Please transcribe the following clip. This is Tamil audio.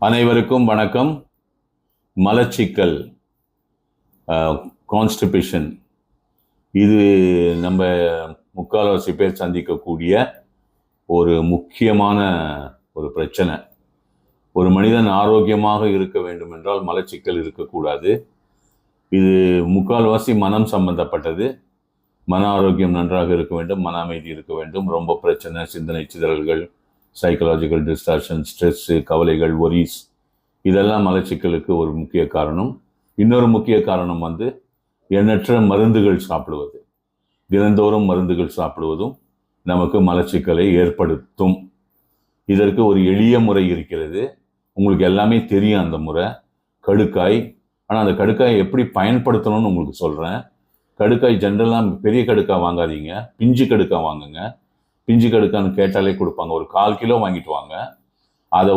அனைவருக்கும் வணக்கம். மலச்சிக்கல், கான்ஸ்டிபேஷன், இது நம்ம முக்கால்வாசி பேர் சந்திக்கக்கூடிய ஒரு முக்கியமான ஒரு பிரச்சனை. ஒரு மனிதன் ஆரோக்கியமாக இருக்க வேண்டும் என்றால் மலச்சிக்கல் இருக்கக்கூடாது. இது முக்கால்வாசி மனம் சம்பந்தப்பட்டது. மன ஆரோக்கியம் நன்றாக இருக்க வேண்டும், மன அமைதி இருக்க வேண்டும். ரொம்ப பிரச்சனை, சிந்தனை சிதறல்கள், சைக்கலாஜிக்கல் டிஸ்டார்ஷன், ஸ்ட்ரெஸ்ஸு, கவலைகள், ஒரீஸ், இதெல்லாம் மலச்சிக்கலுக்கு ஒரு முக்கிய காரணம். இன்னொரு முக்கிய காரணம் எண்ணற்ற மருந்துகள் சாப்பிடுவது. தினந்தோறும் மருந்துகள் சாப்பிடுவதும் நமக்கு மலச்சிக்கலை ஏற்படுத்தும். இதற்கு ஒரு எளிய முறை இருக்கிறது. உங்களுக்கு எல்லாமே தெரியும் அந்த முறை. கடுக்காய். ஆனால் அந்த கடுக்காயை எப்படி பயன்படுத்தணும்னு உங்களுக்கு சொல்கிறேன். கடுக்காய் ஜென்ரலாக பெரிய கடுக்காய் வாங்காதீங்க, பிஞ்சு கடுக்காய் வாங்குங்க. பிஞ்சு கடுக்கான்னு கேட்டாலே கொடுப்பாங்க. ஒரு 1/4 கிலோ வாங்கிட்டு வாங்க. அதை